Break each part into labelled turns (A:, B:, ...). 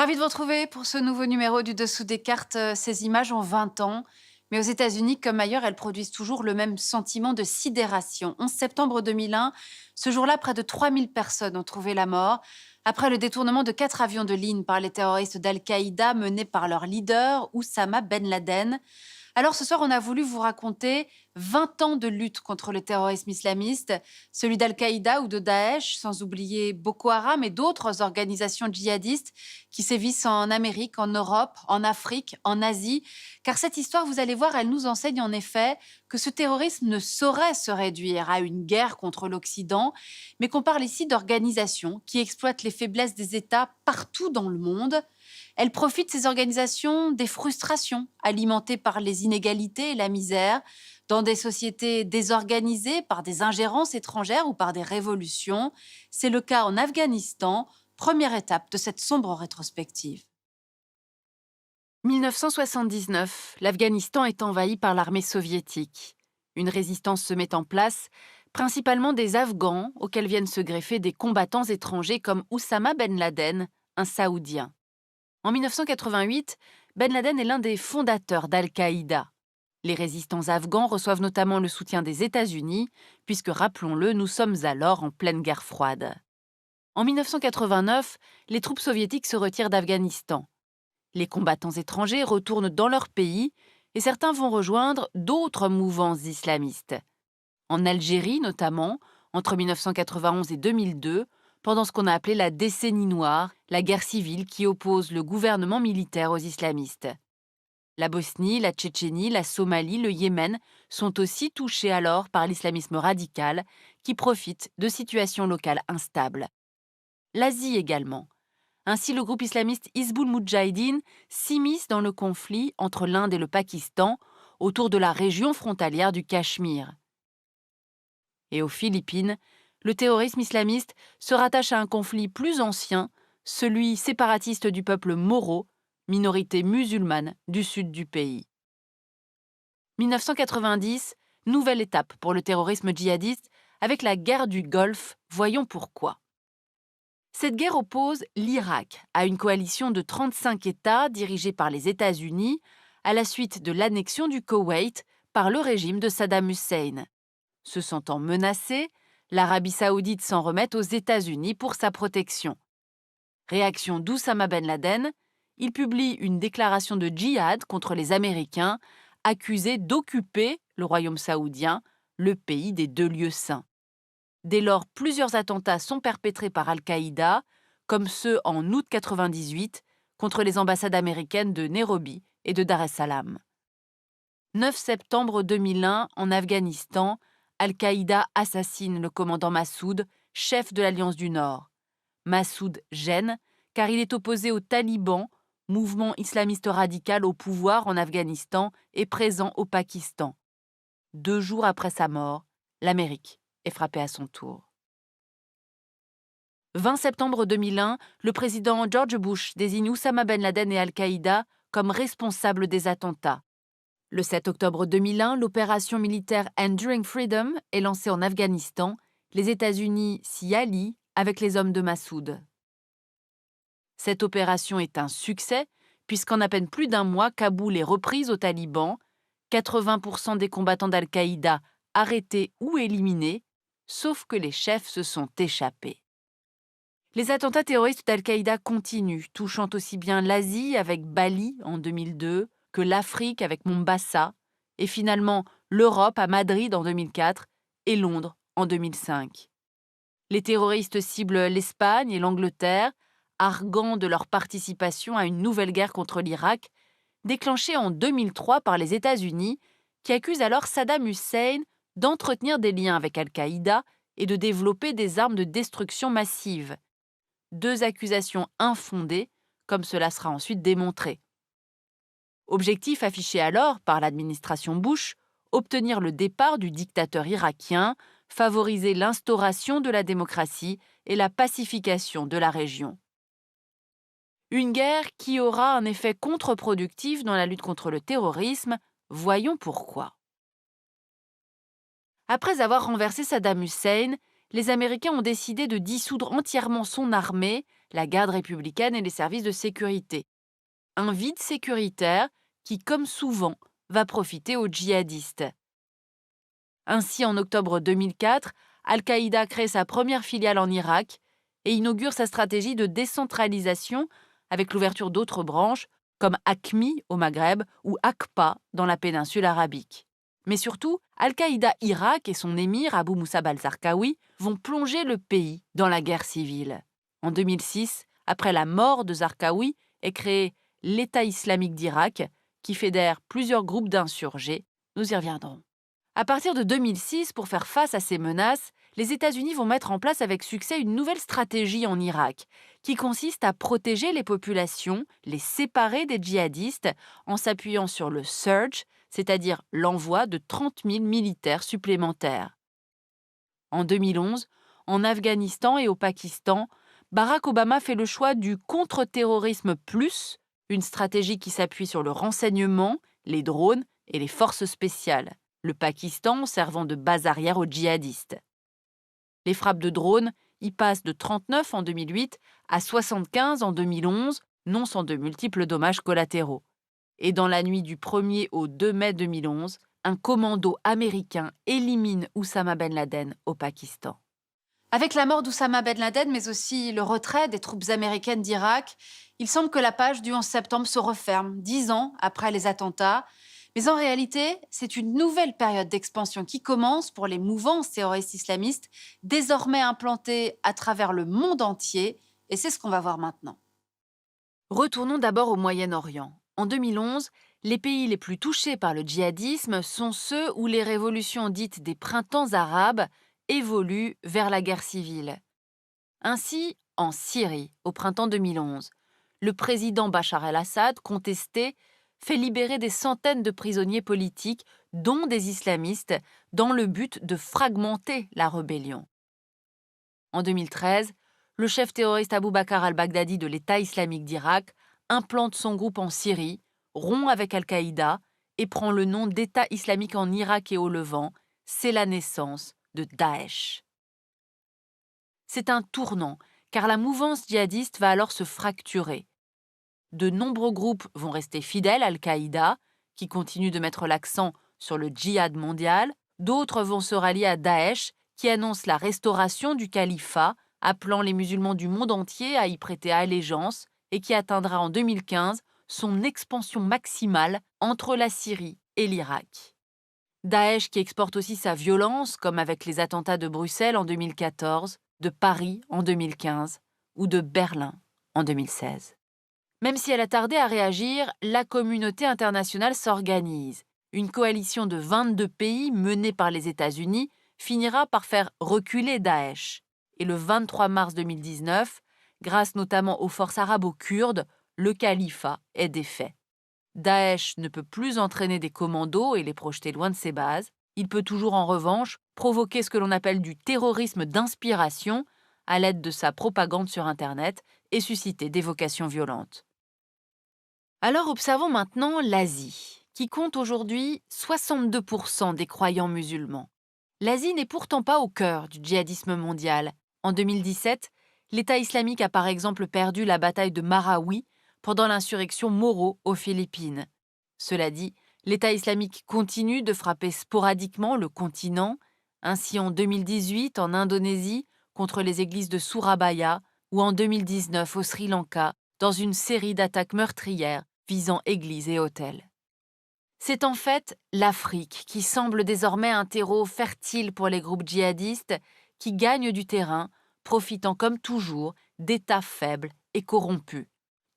A: Ravi de vous retrouver pour ce nouveau numéro du Dessous des cartes. Ces images ont 20 ans, mais aux États-Unis comme ailleurs, elles produisent toujours le même sentiment de sidération. 11 septembre 2001, ce jour-là, près de 3000 personnes ont trouvé la mort après le détournement de 4 avions de ligne par les terroristes d'Al-Qaïda menés par leur leader, Oussama Ben Laden. Alors ce soir, on a voulu vous raconter 20 ans de lutte contre le terrorisme islamiste, celui d'Al-Qaïda ou de Daesh, sans oublier Boko Haram et d'autres organisations djihadistes qui sévissent en Amérique, en Europe, en Afrique, en Asie. Car cette histoire, vous allez voir, elle nous enseigne en effet que ce terrorisme ne saurait se réduire à une guerre contre l'Occident, mais qu'on parle ici d'organisations qui exploitent les faiblesses des États partout dans le monde. Elles profitent, ces organisations, des frustrations alimentées par les inégalités et la misère, dans des sociétés désorganisées par des ingérences étrangères ou par des révolutions. C'est le cas en Afghanistan, première étape de cette sombre rétrospective. 1979, l'Afghanistan est envahi par l'armée soviétique. Une résistance se met en place, principalement des Afghans, auxquels viennent se greffer des combattants étrangers comme Oussama Ben Laden, un Saoudien. En 1988, Ben Laden est l'un des fondateurs d'Al-Qaïda. Les résistants afghans reçoivent notamment le soutien des États-Unis, puisque, rappelons-le, nous sommes alors en pleine guerre froide. En 1989, les troupes soviétiques se retirent d'Afghanistan. Les combattants étrangers retournent dans leur pays et certains vont rejoindre d'autres mouvances islamistes. En Algérie notamment, entre 1991 et 2002, pendant ce qu'on a appelé la décennie noire, la guerre civile qui oppose le gouvernement militaire aux islamistes. La Bosnie, la Tchétchénie, la Somalie, le Yémen sont aussi touchés alors par l'islamisme radical qui profite de situations locales instables. L'Asie également. Ainsi, le groupe islamiste Hizbul Moudjahidine s'immisce dans le conflit entre l'Inde et le Pakistan autour de la région frontalière du Cachemire. Et aux Philippines, le terrorisme islamiste se rattache à un conflit plus ancien, celui séparatiste du peuple Moro, minorité musulmane du sud du pays. 1990, nouvelle étape pour le terrorisme djihadiste avec la guerre du Golfe, voyons pourquoi. Cette guerre oppose l'Irak à une coalition de 35 États dirigée par les États-Unis à la suite de l'annexion du Koweït par le régime de Saddam Hussein. Se sentant menacée, l'Arabie saoudite s'en remet aux États-Unis pour sa protection. Réaction d'Oussama Ben Laden, il publie une déclaration de djihad contre les Américains, accusés d'occuper le royaume saoudien, le pays des deux lieux saints. Dès lors, plusieurs attentats sont perpétrés par Al-Qaïda, comme ceux en août 1998 contre les ambassades américaines de Nairobi et de Dar es Salaam. 9 septembre 2001, en Afghanistan, Al-Qaïda assassine le commandant Massoud, chef de l'Alliance du Nord. Massoud gêne, car il est opposé aux talibans, mouvement islamiste radical au pouvoir en Afghanistan et présent au Pakistan. 2 jours après sa mort, l'Amérique est frappée à son tour. 20 septembre 2001, le président George Bush désigne Oussama Ben Laden et Al-Qaïda comme responsables des attentats. Le 7 octobre 2001, l'opération militaire Enduring Freedom est lancée en Afghanistan. Les États-Unis s'y allient avec les hommes de Massoud. Cette opération est un succès, puisqu'en à peine plus d'un mois, Kaboul est reprise aux talibans, 80% des combattants d'Al-Qaïda arrêtés ou éliminés, sauf que les chefs se sont échappés. Les attentats terroristes d'Al-Qaïda continuent, touchant aussi bien l'Asie avec Bali en 2002, que l'Afrique avec Mombasa, et finalement l'Europe à Madrid en 2004 et Londres en 2005. Les terroristes ciblent l'Espagne et l'Angleterre, arguant de leur participation à une nouvelle guerre contre l'Irak, déclenchée en 2003 par les États-Unis, qui accusent alors Saddam Hussein d'entretenir des liens avec Al-Qaïda et de développer des armes de destruction massive. 2 accusations infondées, comme cela sera ensuite démontré. Objectif affiché alors par l'administration Bush, obtenir le départ du dictateur irakien, favoriser l'instauration de la démocratie et la pacification de la région. Une guerre qui aura un effet contre-productif dans la lutte contre le terrorisme, voyons pourquoi. Après avoir renversé Saddam Hussein, les Américains ont décidé de dissoudre entièrement son armée, la garde républicaine et les services de sécurité. Un vide sécuritaire qui, comme souvent, va profiter aux djihadistes. Ainsi, en octobre 2004, Al-Qaïda crée sa première filiale en Irak et inaugure sa stratégie de décentralisation avec l'ouverture d'autres branches comme AQMI au Maghreb ou AQPA dans la péninsule arabique. Mais surtout, Al-Qaïda Irak et son émir Abu Musab al-Zarqawi vont plonger le pays dans la guerre civile. En 2006, après la mort de Zarqawi, est créé l'État islamique d'Irak qui fédère plusieurs groupes d'insurgés. Nous y reviendrons. À partir de 2006, pour faire face à ces menaces, les États-Unis vont mettre en place avec succès une nouvelle stratégie en Irak, qui consiste à protéger les populations, les séparer des djihadistes, en s'appuyant sur le surge, c'est-à-dire l'envoi de 30 000 militaires supplémentaires. En 2011, en Afghanistan et au Pakistan, Barack Obama fait le choix du contre-terrorisme plus, une stratégie qui s'appuie sur le renseignement, les drones et les forces spéciales. Le Pakistan servant de base arrière aux djihadistes. Les frappes de drones y passent de 39 en 2008 à 75 en 2011, non sans de multiples dommages collatéraux. Et dans la nuit du 1er au 2 mai 2011, un commando américain élimine Oussama Ben Laden au Pakistan. Avec la mort d'Oussama Ben Laden, mais aussi le retrait des troupes américaines d'Irak, il semble que la page du 11 septembre se referme, 10 ans après les attentats. Mais en réalité, c'est une nouvelle période d'expansion qui commence pour les mouvances terroristes islamistes, désormais implantées à travers le monde entier, et c'est ce qu'on va voir maintenant. Retournons d'abord au Moyen-Orient. En 2011, les pays les plus touchés par le djihadisme sont ceux où les révolutions dites des printemps arabes évoluent vers la guerre civile. Ainsi, en Syrie, au printemps 2011, le président Bachar el-Assad, contesté, fait libérer des centaines de prisonniers politiques, dont des islamistes, dans le but de fragmenter la rébellion. En 2013, le chef terroriste Abu Bakr al-Baghdadi de l'État islamique d'Irak implante son groupe en Syrie, rompt avec Al-Qaïda et prend le nom d'État islamique en Irak et au Levant. C'est la naissance de Daesh. C'est un tournant, car la mouvance djihadiste va alors se fracturer. De nombreux groupes vont rester fidèles à Al-Qaïda, qui continue de mettre l'accent sur le djihad mondial. D'autres vont se rallier à Daesh, qui annonce la restauration du califat, appelant les musulmans du monde entier à y prêter allégeance, et qui atteindra en 2015 son expansion maximale entre la Syrie et l'Irak. Daesh qui exporte aussi sa violence, comme avec les attentats de Bruxelles en 2014, de Paris en 2015 ou de Berlin en 2016. Même si elle a tardé à réagir, la communauté internationale s'organise. Une coalition de 22 pays menée par les États-Unis finira par faire reculer Daesh. Et le 23 mars 2019, grâce notamment aux forces arabo-kurdes, le califat est défait. Daesh ne peut plus entraîner des commandos et les projeter loin de ses bases. Il peut toujours en revanche provoquer ce que l'on appelle du terrorisme d'inspiration à l'aide de sa propagande sur Internet et susciter des vocations violentes. Alors observons maintenant l'Asie, qui compte aujourd'hui 62% des croyants musulmans. L'Asie n'est pourtant pas au cœur du djihadisme mondial. En 2017, l'État islamique a par exemple perdu la bataille de Marawi pendant l'insurrection Moro aux Philippines. Cela dit, l'État islamique continue de frapper sporadiquement le continent, ainsi en 2018 en Indonésie contre les églises de Surabaya ou en 2019 au Sri Lanka dans une série d'attaques meurtrières visant églises et hôtels. C'est en fait l'Afrique qui semble désormais un terreau fertile pour les groupes djihadistes qui gagnent du terrain, profitant comme toujours d'États faibles et corrompus.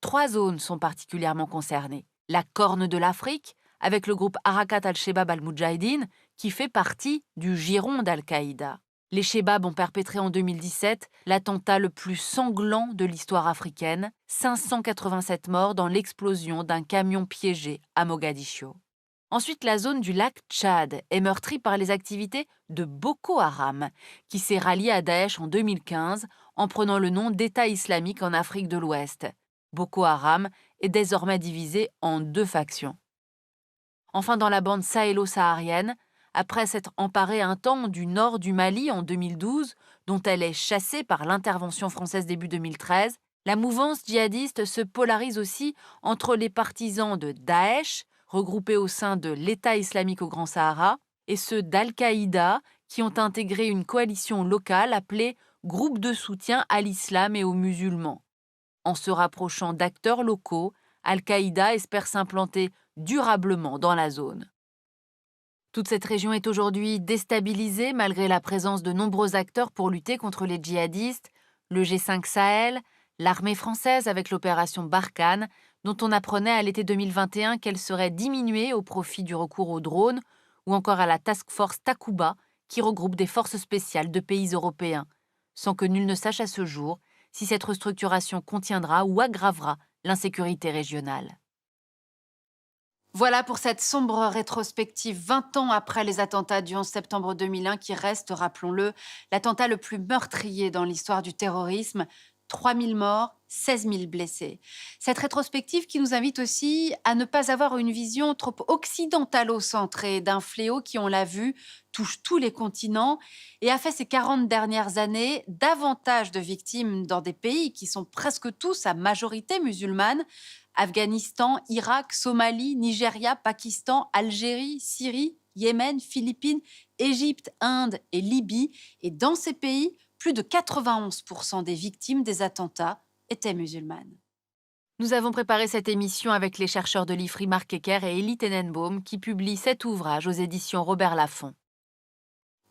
A: 3 zones sont particulièrement concernées. La Corne de l'Afrique, avec le groupe Harakat al-Shebab al-Moudjahidine, qui fait partie du giron d'Al-Qaïda. Les Shebab ont perpétré en 2017 l'attentat le plus sanglant de l'histoire africaine, 587 morts dans l'explosion d'un camion piégé à Mogadiscio. Ensuite, la zone du lac Tchad est meurtrie par les activités de Boko Haram, qui s'est rallié à Daesh en 2015 en prenant le nom d'État islamique en Afrique de l'Ouest. Boko Haram est désormais divisé en 2 factions. Enfin, dans la bande sahélo-saharienne, après s'être emparée un temps du nord du Mali en 2012, dont elle est chassée par l'intervention française début 2013, la mouvance djihadiste se polarise aussi entre les partisans de Daesh, regroupés au sein de l'État islamique au Grand Sahara, et ceux d'Al-Qaïda, qui ont intégré une coalition locale appelée Groupe de soutien à l'islam et aux musulmans. En se rapprochant d'acteurs locaux, Al-Qaïda espère s'implanter durablement dans la zone. Toute cette région est aujourd'hui déstabilisée malgré la présence de nombreux acteurs pour lutter contre les djihadistes, le G5 Sahel, l'armée française avec l'opération Barkhane, dont on apprenait à l'été 2021 qu'elle serait diminuée au profit du recours aux drones, ou encore à la Task Force Takuba, qui regroupe des forces spéciales de pays européens, sans que nul ne sache à ce jour si cette restructuration contiendra ou aggravera l'insécurité régionale. Voilà pour cette sombre rétrospective 20 ans après les attentats du 11 septembre 2001 qui reste, rappelons-le, l'attentat le plus meurtrier dans l'histoire du terrorisme. 3000 morts, 16 000 blessés. Cette rétrospective qui nous invite aussi à ne pas avoir une vision trop occidentalo-centrée d'un fléau qui, on l'a vu, touche tous les continents et a fait ces 40 dernières années davantage de victimes dans des pays qui sont presque tous à majorité musulmane: Afghanistan, Irak, Somalie, Nigeria, Pakistan, Algérie, Syrie, Yémen, Philippines, Égypte, Inde et Libye. Et dans ces pays, plus de 91% des victimes des attentats étaient musulmanes. Nous avons préparé cette émission avec les chercheurs de l'IFRI Marc Ecker et Elie Tenenbaum qui publient cet ouvrage aux éditions Robert Laffont.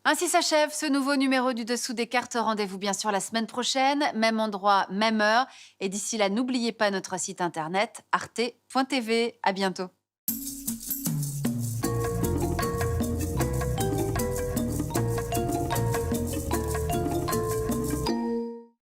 A: Ainsi s'achève ce nouveau numéro du Dessous des cartes. Rendez-vous bien sûr la semaine prochaine, même endroit, même heure. Et d'ici là, n'oubliez pas notre site internet arte.tv. À bientôt.